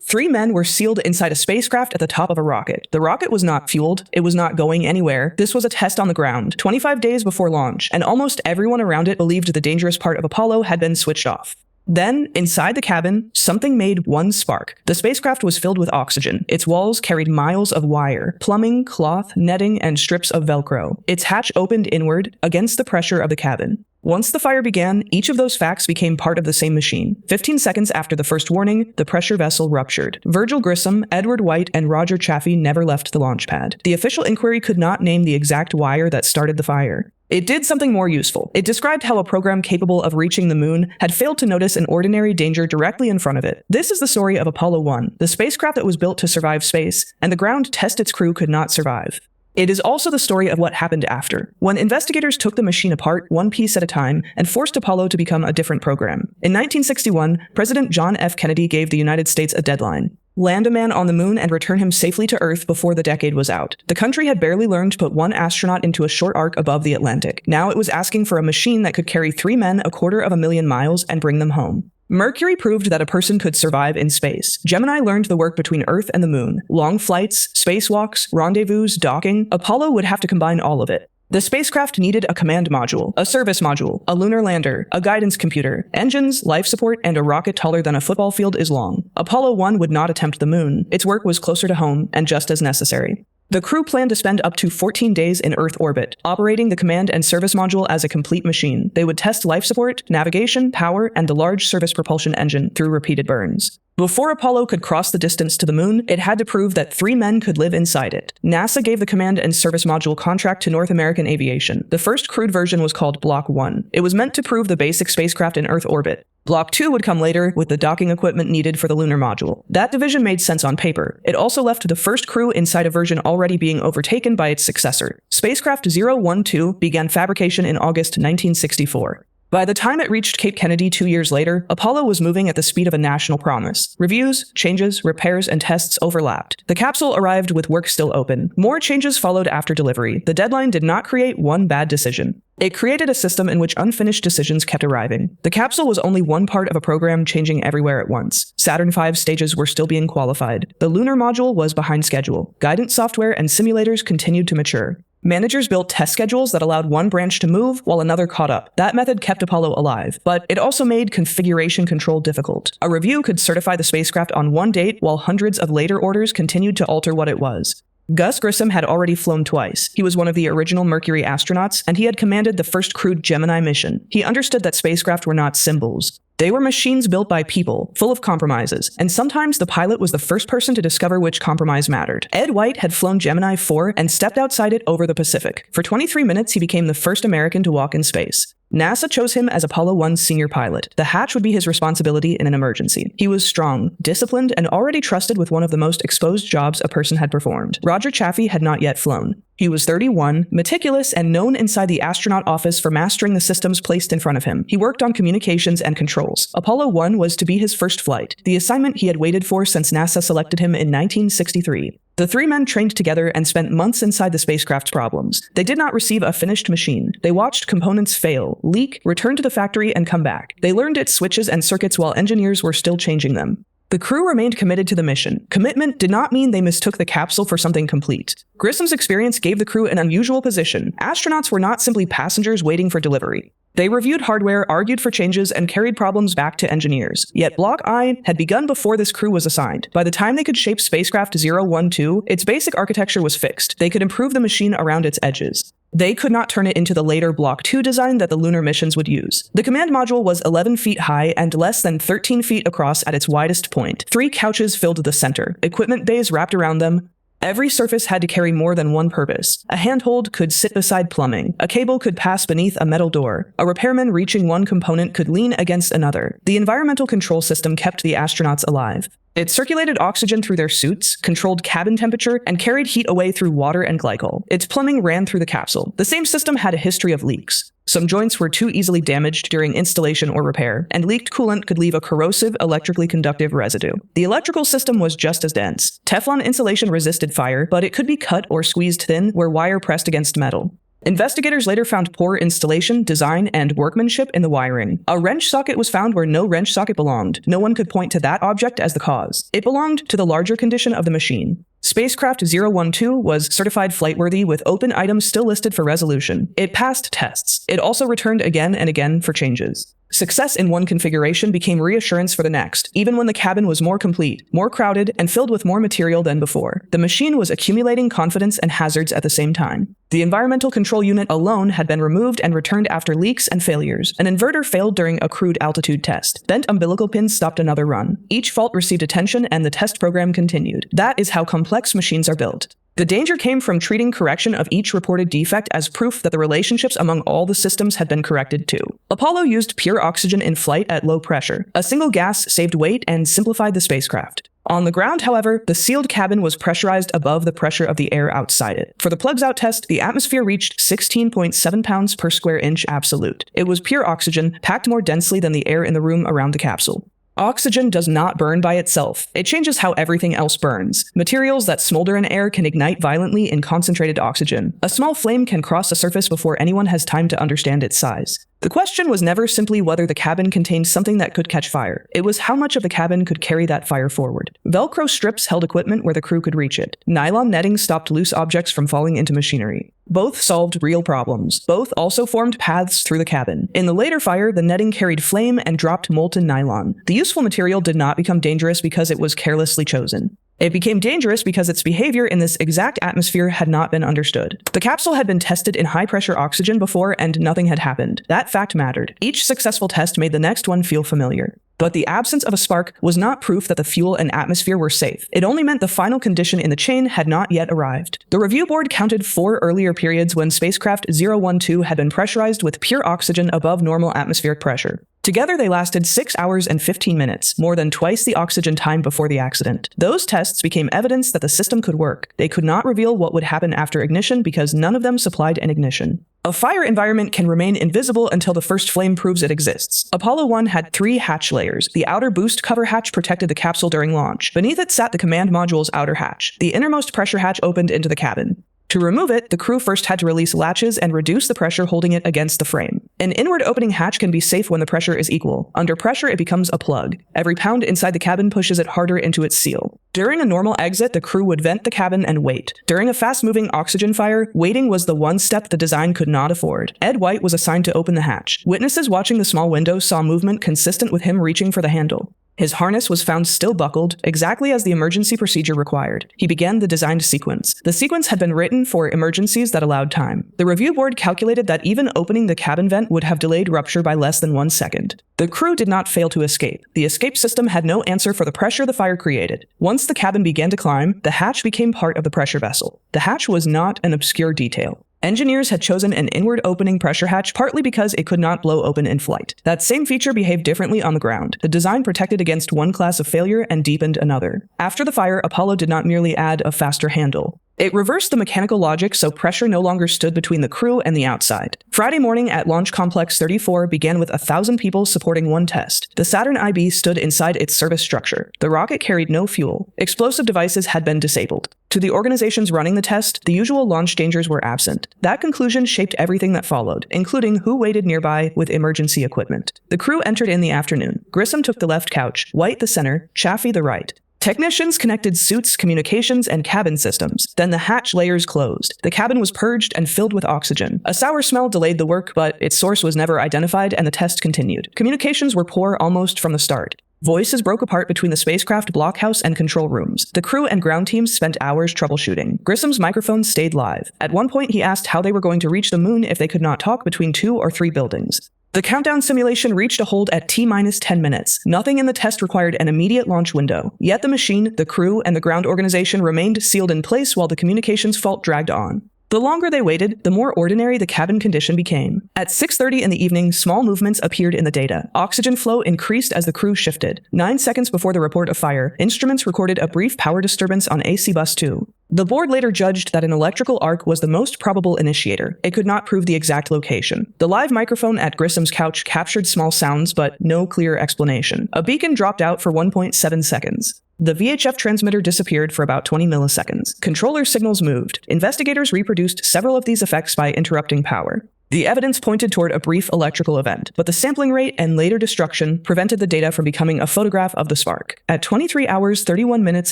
3 men were sealed inside a spacecraft at the top of a rocket. The rocket was not fueled, it was not going anywhere. This was a test on the ground, 25 days before launch, and almost everyone around it believed the dangerous part of Apollo had been switched off. Then, inside the cabin, something made one spark. The spacecraft was filled with oxygen. Its walls carried miles of wire, plumbing, cloth, netting, and strips of Velcro. Its hatch opened inward, against the pressure of the cabin. Once the fire began, each of those facts became part of the same machine. 15 seconds after the first warning, the pressure vessel ruptured. Roger Grissom, Edward White, and Roger Chaffee never left the launch pad. The official inquiry could not name the exact wire that started the fire. It did something more useful. It described how a program capable of reaching the moon had failed to notice an ordinary danger directly in front of it. This is the story of Apollo 1, the spacecraft that was built to survive space, and the ground test its crew could not survive. It is also the story of what happened after, when investigators took the machine apart one piece at a time and forced Apollo to become a different program. In 1961, President John F. Kennedy gave the United States a deadline: land a man on the moon and return him safely to Earth before the decade was out. The country had barely learned to put one astronaut into a short arc above the Atlantic. Now it was asking for a machine that could carry 3 men 250,000 miles and bring them home. Mercury proved that a person could survive in space. Gemini learned the work between Earth and the moon. Long flights, spacewalks, rendezvous, docking. Apollo would have to combine all of it. The spacecraft needed a command module, a service module, a lunar lander, a guidance computer, engines, life support, and a rocket taller than a football field is long. Apollo 1 would not attempt the moon. Its work was closer to home and just as necessary. The crew planned to spend up to 14 days in Earth orbit, operating the command and service module as a complete machine. They would test life support, navigation, power, and the large service propulsion engine through repeated burns. Before Apollo could cross the distance to the moon, it had to prove that 3 men could live inside it. NASA gave the command and service module contract to North American Aviation. The first crewed version was called Block 1. It was meant to prove the basic spacecraft in Earth orbit. Block 2 would come later with the docking equipment needed for the lunar module. That division made sense on paper. It also left the first crew inside a version already being overtaken by its successor. Spacecraft 012 began fabrication in August 1964. By the time it reached Cape Kennedy 2 years later, Apollo was moving at the speed of a national promise. Reviews, changes, repairs, and tests overlapped. The capsule arrived with work still open. More changes followed after delivery. The deadline did not create one bad decision. It created a system in which unfinished decisions kept arriving. The capsule was only one part of a program changing everywhere at once. Saturn V stages were still being qualified. The lunar module was behind schedule. Guidance software and simulators continued to mature. Managers built test schedules that allowed one branch to move while another caught up. That method kept Apollo alive, but it also made configuration control difficult. A review could certify the spacecraft on one date while hundreds of later orders continued to alter what it was. Gus Grissom had already flown twice. He was one of the original Mercury astronauts, and he had commanded the first crewed Gemini mission. He understood that spacecraft were not symbols. They were machines built by people, full of compromises, and sometimes the pilot was the first person to discover which compromise mattered. Ed White had flown Gemini 4 and stepped outside it over the Pacific. For 23 minutes, he became the first American to walk in space. NASA chose him as Apollo 1's senior pilot. The hatch would be his responsibility in an emergency. He was strong, disciplined, and already trusted with one of the most exposed jobs a person had performed. Roger Chaffee had not yet flown. He was 31, meticulous, and known inside the astronaut office for mastering the systems placed in front of him. He worked on communications and controls. Apollo 1 was to be his first flight, the assignment he had waited for since NASA selected him in 1963. The 3 men trained together and spent months inside the spacecraft's problems. They did not receive a finished machine. They watched components fail, leak, return to the factory, and come back. They learned its switches and circuits while engineers were still changing them. The crew remained committed to the mission. Commitment did not mean they mistook the capsule for something complete. Grissom's experience gave the crew an unusual position. Astronauts were not simply passengers waiting for delivery. They reviewed hardware, argued for changes, and carried problems back to engineers. Yet Block I had begun before this crew was assigned. By the time they could shape spacecraft 012, its basic architecture was fixed. They could improve the machine around its edges. They could not turn it into the later Block 2 design that the lunar missions would use. The command module was 11 feet high and less than 13 feet across at its widest point. 3 couches filled the center, equipment bays wrapped around them. Every surface had to carry more than one purpose. A handhold could sit beside plumbing. A cable could pass beneath a metal door. A repairman reaching one component could lean against another. The environmental control system kept the astronauts alive. It circulated oxygen through their suits, controlled cabin temperature, and carried heat away through water and glycol. Its plumbing ran through the capsule. The same system had a history of leaks. Some joints were too easily damaged during installation or repair, and leaked coolant could leave a corrosive, electrically conductive residue. The electrical system was just as dense. Teflon insulation resisted fire, but it could be cut or squeezed thin where wire pressed against metal. Investigators later found poor installation, design, and workmanship in the wiring. A wrench socket was found where no wrench socket belonged. No one could point to that object as the cause. It belonged to the larger condition of the machine. Spacecraft 012 was certified flightworthy with open items still listed for resolution. It passed tests. It also returned again and again for changes. Success in one configuration became reassurance for the next, even when the cabin was more complete, more crowded, and filled with more material than before. The machine was accumulating confidence and hazards at the same time. The environmental control unit alone had been removed and returned after leaks and failures. An inverter failed during a crude altitude test. Bent umbilical pins stopped another run. Each fault received attention and the test program continued. That is how complex machines are built. The danger came from treating correction of each reported defect as proof that the relationships among all the systems had been corrected too. Apollo used pure oxygen in flight at low pressure. A single gas saved weight and simplified the spacecraft. On the ground, however, the sealed cabin was pressurized above the pressure of the air outside it. For the plugs-out test, the atmosphere reached 16.7 pounds per square inch absolute. It was pure oxygen, packed more densely than the air in the room around the capsule. Oxygen does not burn by itself. It changes how everything else burns. Materials that smolder in air can ignite violently in concentrated oxygen. A small flame can cross a surface before anyone has time to understand its size. The question was never simply whether the cabin contained something that could catch fire. It was how much of the cabin could carry that fire forward. Velcro strips held equipment where the crew could reach it. Nylon netting stopped loose objects from falling into machinery. Both solved real problems. Both also formed paths through the cabin. In the later fire, the netting carried flame and dropped molten nylon. The useful material did not become dangerous because it was carelessly chosen. It became dangerous because its behavior in this exact atmosphere had not been understood. The capsule had been tested in high-pressure oxygen before and nothing had happened. That fact mattered. Each successful test made the next one feel familiar. But the absence of a spark was not proof that the fuel and atmosphere were safe. It only meant the final condition in the chain had not yet arrived. The review board counted 4 earlier periods when spacecraft 012 had been pressurized with pure oxygen above normal atmospheric pressure. Together, they lasted 6 hours and 15 minutes, more than twice the oxygen time before the accident. Those tests became evidence that the system could work. They could not reveal what would happen after ignition because none of them supplied an ignition. A fire environment can remain invisible until the first flame proves it exists. Apollo 1 had 3 hatch layers. The outer boost cover hatch protected the capsule during launch. Beneath it sat the command module's outer hatch. The innermost pressure hatch opened into the cabin. To remove it, the crew first had to release latches and reduce the pressure holding it against the frame. An inward opening hatch can be safe when the pressure is equal. Under pressure, it becomes a plug. Every pound inside the cabin pushes it harder into its seal. During a normal exit, the crew would vent the cabin and wait. During a fast-moving oxygen fire, waiting was the one step the design could not afford. Ed White was assigned to open the hatch. Witnesses watching the small window saw movement consistent with him reaching for the handle. His harness was found still buckled, exactly as the emergency procedure required. He began the designed sequence. The sequence had been written for emergencies that allowed time. The review board calculated that even opening the cabin vent would have delayed rupture by less than 1 second. The crew did not fail to escape. The escape system had no answer for the pressure the fire created. Once the cabin began to climb, the hatch became part of the pressure vessel. The hatch was not an obscure detail. Engineers had chosen an inward opening pressure hatch partly because it could not blow open in flight. That same feature behaved differently on the ground. The design protected against one class of failure and deepened another. After the fire, Apollo did not merely add a faster handle. It reversed the mechanical logic so pressure no longer stood between the crew and the outside. Friday morning at Launch Complex 34 began with 1,000 people supporting one test. The Saturn IB stood inside its service structure. The rocket carried no fuel. Explosive devices had been disabled. To the organizations running the test, the usual launch dangers were absent. That conclusion shaped everything that followed, including who waited nearby with emergency equipment. The crew entered in the afternoon. Grissom took the left couch, White the center, Chaffee the right. Technicians connected suits, communications, and cabin systems. Then the hatch layers closed. The cabin was purged and filled with oxygen. A sour smell delayed the work, but its source was never identified, and the test continued. Communications were poor almost from the start. Voices broke apart between the spacecraft blockhouse and control rooms. The crew and ground teams spent hours troubleshooting. Grissom's microphone stayed live. At one point, he asked how they were going to reach the moon if they could not talk between 2 or 3 buildings. The countdown simulation reached a hold at T-10 minutes. Nothing in the test required an immediate launch window. Yet the machine, the crew, and the ground organization remained sealed in place while the communications fault dragged on. The longer they waited, the more ordinary the cabin condition became. At 6:30 in the evening, small movements appeared in the data. Oxygen flow increased as the crew shifted. 9 seconds before the report of fire, instruments recorded a brief power disturbance on AC Bus 2. The board later judged that an electrical arc was the most probable initiator. It could not prove the exact location. The live microphone at Grissom's couch captured small sounds, but no clear explanation. A beacon dropped out for 1.7 seconds. The VHF transmitter disappeared for about 20 milliseconds. Controller signals moved. Investigators reproduced several of these effects by interrupting power. The evidence pointed toward a brief electrical event, but the sampling rate and later destruction prevented the data from becoming a photograph of the spark. At 23 hours, 31 minutes,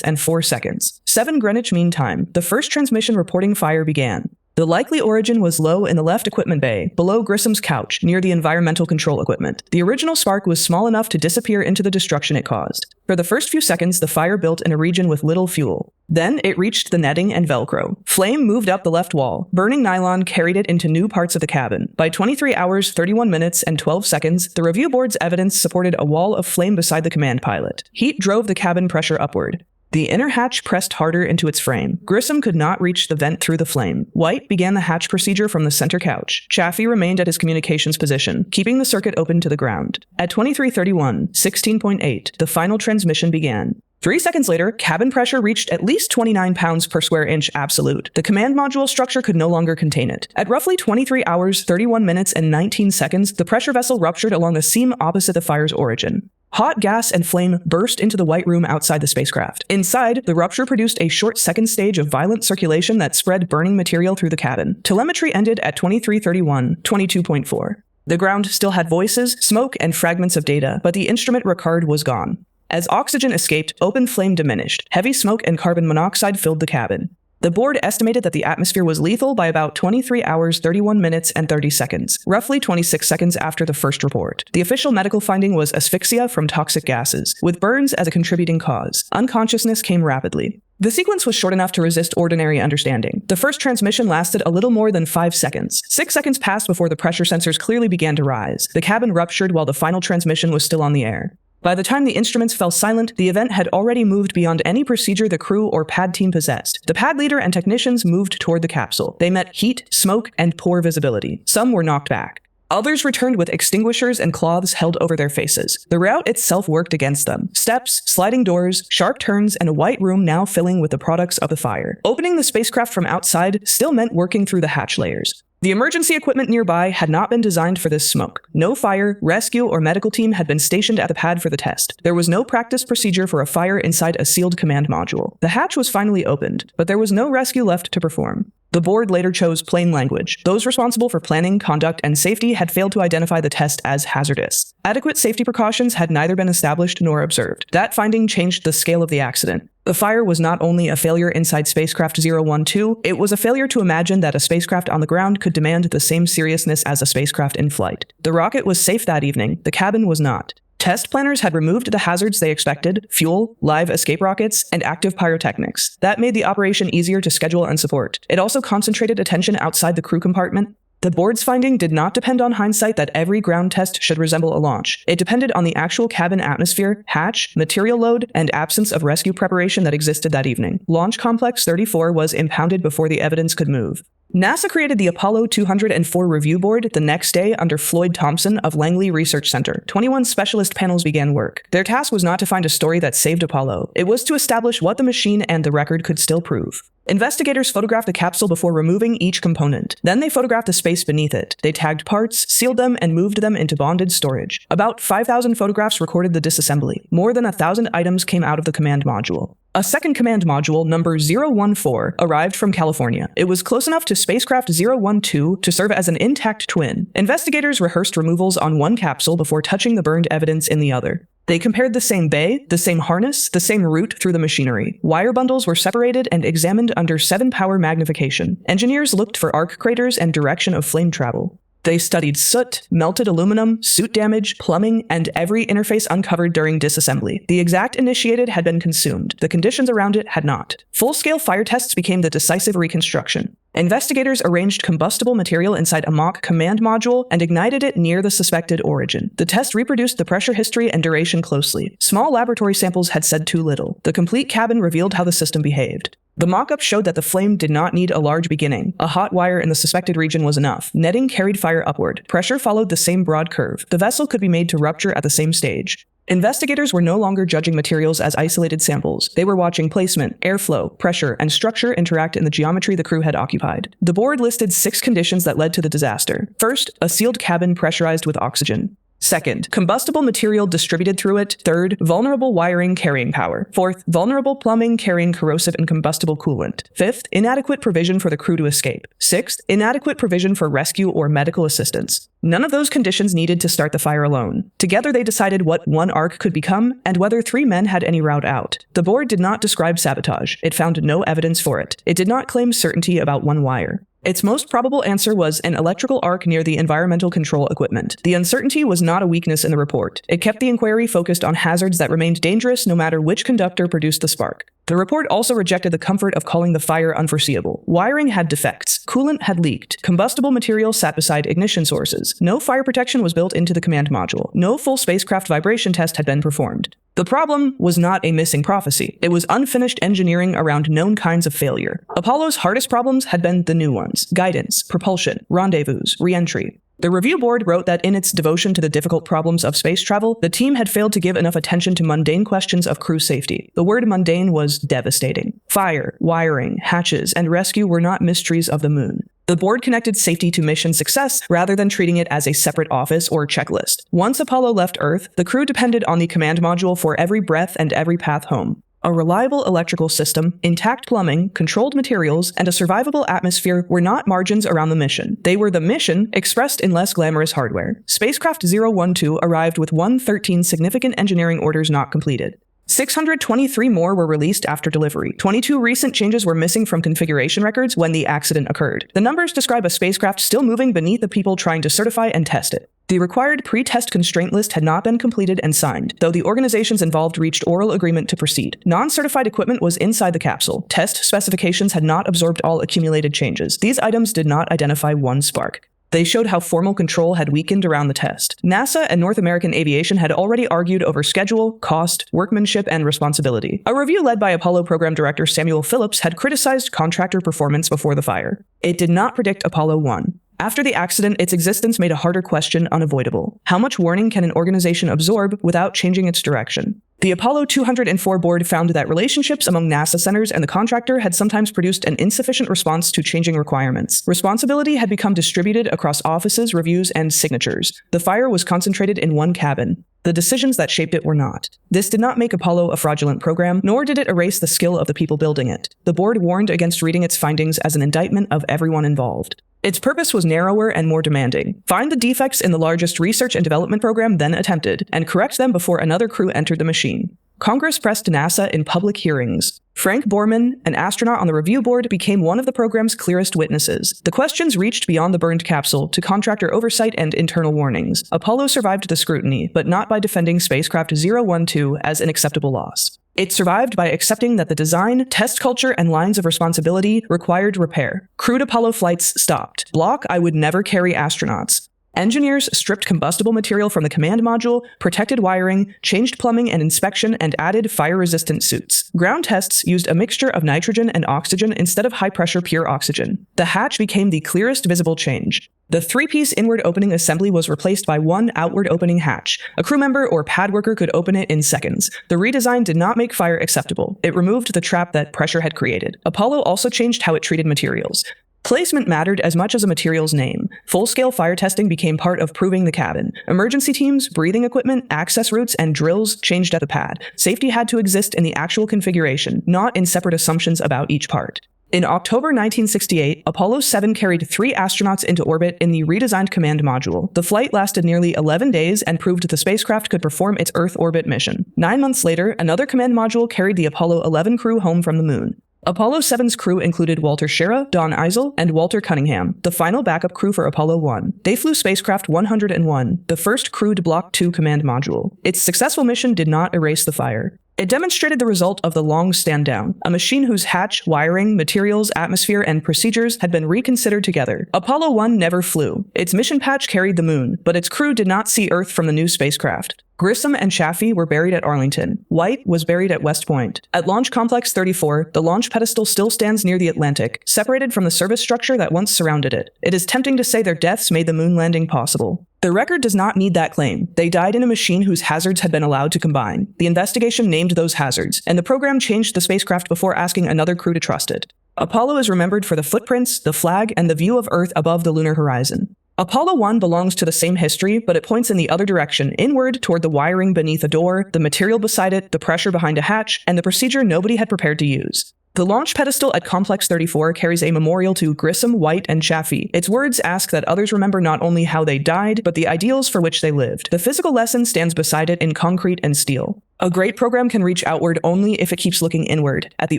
and 4 seconds, 7 Greenwich Mean Time, the first transmission reporting fire began. The likely origin was low in the left equipment bay, below Grissom's couch, near the environmental control equipment. The original spark was small enough to disappear into the destruction it caused. For the first few seconds, the fire built in a region with little fuel. Then it reached the netting and Velcro. Flame moved up the left wall. Burning nylon carried it into new parts of the cabin. By 23 hours, 31 minutes, and 12 seconds, the review board's evidence supported a wall of flame beside the command pilot. Heat drove the cabin pressure upward. The inner hatch pressed harder into its frame. Grissom could not reach the vent through the flame. White began the hatch procedure from the center couch. Chaffee remained at his communications position, keeping the circuit open to the ground. At 23:31, 16.8, the final transmission began. 3 seconds later, cabin pressure reached at least 29 pounds per square inch absolute. The command module structure could no longer contain it. At roughly 23 hours, 31 minutes, and 19 seconds, the pressure vessel ruptured along the seam opposite the fire's origin. Hot gas and flame burst into the white room outside the spacecraft. Inside, the rupture produced a short second stage of violent circulation that spread burning material through the cabin. Telemetry ended at 23:31, 22.4. The ground still had voices, smoke, and fragments of data, but the instrument record was gone. As oxygen escaped, open flame diminished. Heavy smoke and carbon monoxide filled the cabin. The board estimated that the atmosphere was lethal by about 23 hours, 31 minutes, and 30 seconds, roughly 26 seconds after the first report. The official medical finding was asphyxia from toxic gases, with burns as a contributing cause. Unconsciousness came rapidly. The sequence was short enough to resist ordinary understanding. The first transmission lasted a little more than 5 seconds. 6 seconds passed before the pressure sensors clearly began to rise. The cabin ruptured while the final transmission was still on the air. By the time the instruments fell silent, the event had already moved beyond any procedure the crew or pad team possessed. The pad leader and technicians moved toward the capsule. They met heat, smoke, and poor visibility. Some were knocked back. Others returned with extinguishers and cloths held over their faces. The route itself worked against them. Steps, sliding doors, sharp turns, and a white room now filling with the products of the fire. Opening the spacecraft from outside still meant working through the hatch layers. The emergency equipment nearby had not been designed for this smoke. No fire, rescue, or medical team had been stationed at the pad for the test. There was no practice procedure for a fire inside a sealed command module. The hatch was finally opened, but there was no rescue left to perform. The board later chose plain language. Those responsible for planning, conduct, and safety had failed to identify the test as hazardous. Adequate safety precautions had neither been established nor observed. That finding changed the scale of the accident. The fire was not only a failure inside spacecraft 012, it was a failure to imagine that a spacecraft on the ground could demand the same seriousness as a spacecraft in flight. The rocket was safe that evening. The cabin was not. Test planners had removed the hazards they expected: fuel, live escape rockets, and active pyrotechnics. That made the operation easier to schedule and support. It also concentrated attention outside the crew compartment. The board's finding did not depend on hindsight that every ground test should resemble a launch. It depended on the actual cabin atmosphere, hatch, material load, and absence of rescue preparation that existed that evening. Launch Complex 34 was impounded before the evidence could move. NASA created the Apollo 204 Review Board the next day under Floyd Thompson of Langley Research Center. 21 specialist panels began work. Their task was not to find a story that saved Apollo. It was to establish what the machine and the record could still prove. Investigators photographed the capsule before removing each component. Then they photographed the space beneath it. They tagged parts, sealed them, and moved them into bonded storage. About 5,000 photographs recorded the disassembly. More than 1,000 items came out of the command module. A second command module, number 014, arrived from California. It was close enough to spacecraft 012 to serve as an intact twin. Investigators rehearsed removals on one capsule before touching the burned evidence in the other. They compared the same bay, the same harness, the same route through the machinery. Wire bundles were separated and examined under 7-power magnification. Engineers looked for arc craters and direction of flame travel. They studied soot, melted aluminum, suit damage, plumbing, and every interface uncovered during disassembly. The exact initiated had been consumed. The conditions around it had not. Full-scale fire tests became the decisive reconstruction. Investigators arranged combustible material inside a mock command module and ignited it near the suspected origin. The test reproduced the pressure history and duration closely. Small laboratory samples had said too little. The complete cabin revealed how the system behaved. The mock-up showed that the flame did not need a large beginning. A hot wire in the suspected region was enough. Netting carried fire upward. Pressure followed the same broad curve. The vessel could be made to rupture at the same stage. Investigators were no longer judging materials as isolated samples. They were watching placement, airflow, pressure, and structure interact in the geometry the crew had occupied. The board listed 6 conditions that led to the disaster. First, a sealed cabin pressurized with oxygen. Second, combustible material distributed through it. Third, vulnerable wiring carrying power. Fourth, vulnerable plumbing carrying corrosive and combustible coolant. Fifth, inadequate provision for the crew to escape. Sixth, inadequate provision for rescue or medical assistance. None of those conditions needed to start the fire alone. Together they decided what one arc could become and whether 3 men had any route out. The board did not describe sabotage. It found no evidence for it. It did not claim certainty about one wire. Its most probable answer was an electrical arc near the environmental control equipment. The uncertainty was not a weakness in the report. It kept the inquiry focused on hazards that remained dangerous no matter which conductor produced the spark. The report also rejected the comfort of calling the fire unforeseeable. Wiring had defects. Coolant had leaked. Combustible material sat beside ignition sources. No fire protection was built into the command module. No full spacecraft vibration test had been performed. The problem was not a missing prophecy. It was unfinished engineering around known kinds of failure. Apollo's hardest problems had been the new ones: guidance, propulsion, rendezvous, re-entry. The review board wrote that in its devotion to the difficult problems of space travel, the team had failed to give enough attention to mundane questions of crew safety. The word mundane was devastating. Fire, wiring, hatches, and rescue were not mysteries of the moon. The board connected safety to mission success rather than treating it as a separate office or checklist. Once Apollo left Earth, the crew depended on the command module for every breath and every path home. A reliable electrical system, intact plumbing, controlled materials, and a survivable atmosphere were not margins around the mission. They were the mission, expressed in less glamorous hardware. Spacecraft 012 arrived with 113 significant engineering orders not completed. 623 more were released after delivery. 22 recent changes were missing from configuration records when the accident occurred. The numbers describe a spacecraft still moving beneath the people trying to certify and test it. The required pre-test constraint list had not been completed and signed, though the organizations involved reached oral agreement to proceed. Non-certified equipment was inside the capsule. Test specifications had not absorbed all accumulated changes. These items did not identify one spark. They showed how formal control had weakened around the test. NASA and North American Aviation had already argued over schedule, cost, workmanship, and responsibility. A review led by Apollo program director Samuel Phillips had criticized contractor performance before the fire. It did not predict Apollo 1. After the accident, its existence made a harder question unavoidable. How much warning can an organization absorb without changing its direction? The Apollo 204 board found that relationships among NASA centers and the contractor had sometimes produced an insufficient response to changing requirements. Responsibility had become distributed across offices, reviews, and signatures. The fire was concentrated in one cabin. The decisions that shaped it were not. This did not make Apollo a fraudulent program, nor did it erase the skill of the people building it. The board warned against reading its findings as an indictment of everyone involved. Its purpose was narrower and more demanding. Find the defects in the largest research and development program then attempted, and correct them before another crew entered the machine. Congress pressed NASA in public hearings. Frank Borman, an astronaut on the review board, became one of the program's clearest witnesses. The questions reached beyond the burned capsule to contractor oversight and internal warnings. Apollo survived the scrutiny, but not by defending spacecraft 012 as an acceptable loss. It survived by accepting that the design, test culture, and lines of responsibility required repair. Crewed Apollo flights stopped. Block I would never carry astronauts. Engineers stripped combustible material from the command module, protected wiring, changed plumbing and inspection, and added fire-resistant suits. Ground tests used a mixture of nitrogen and oxygen instead of high-pressure pure oxygen. The hatch became the clearest visible change. The 3-piece inward opening assembly was replaced by one outward opening hatch. A crew member or pad worker could open it in seconds. The redesign did not make fire acceptable. It removed the trap that pressure had created. Apollo also changed how it treated materials. Placement mattered as much as a material's name. Full-scale fire testing became part of proving the cabin. Emergency teams, breathing equipment, access routes, and drills changed at the pad. Safety had to exist in the actual configuration, not in separate assumptions about each part. In October 1968, Apollo 7 carried 3 astronauts into orbit in the redesigned command module. The flight lasted nearly 11 days and proved the spacecraft could perform its Earth orbit mission. 9 months later, another command module carried the Apollo 11 crew home from the moon. Apollo 7's crew included Walter Schirra, Don Eisel, and Walter Cunningham, the final backup crew for Apollo 1. They flew spacecraft 101, the first crewed Block 2 command module. Its successful mission did not erase the fire. It demonstrated the result of the long stand-down, a machine whose hatch, wiring, materials, atmosphere, and procedures had been reconsidered together. Apollo 1 never flew. Its mission patch carried the moon, but its crew did not see Earth from the new spacecraft. Grissom and Chaffee were buried at Arlington. White was buried at West Point. At Launch Complex 34, the launch pedestal still stands near the Atlantic, separated from the service structure that once surrounded it. It is tempting to say their deaths made the moon landing possible. The record does not need that claim. They died in a machine whose hazards had been allowed to combine. The investigation named those hazards, and the program changed the spacecraft before asking another crew to trust it. Apollo is remembered for the footprints, the flag, and the view of Earth above the lunar horizon. Apollo 1 belongs to the same history, but it points in the other direction, inward toward the wiring beneath a door, the material beside it, the pressure behind a hatch, and the procedure nobody had prepared to use. The launch pedestal at Complex 34 carries a memorial to Grissom, White, and Chaffee. Its words ask that others remember not only how they died, but the ideals for which they lived. The physical lesson stands beside it in concrete and steel. A great program can reach outward only if it keeps looking inward, at the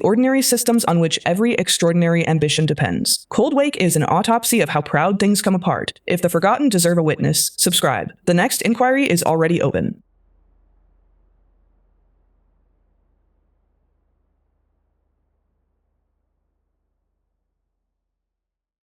ordinary systems on which every extraordinary ambition depends. Cold Wake is an autopsy of how proud things come apart. If the forgotten deserve a witness, subscribe. The next inquiry is already open.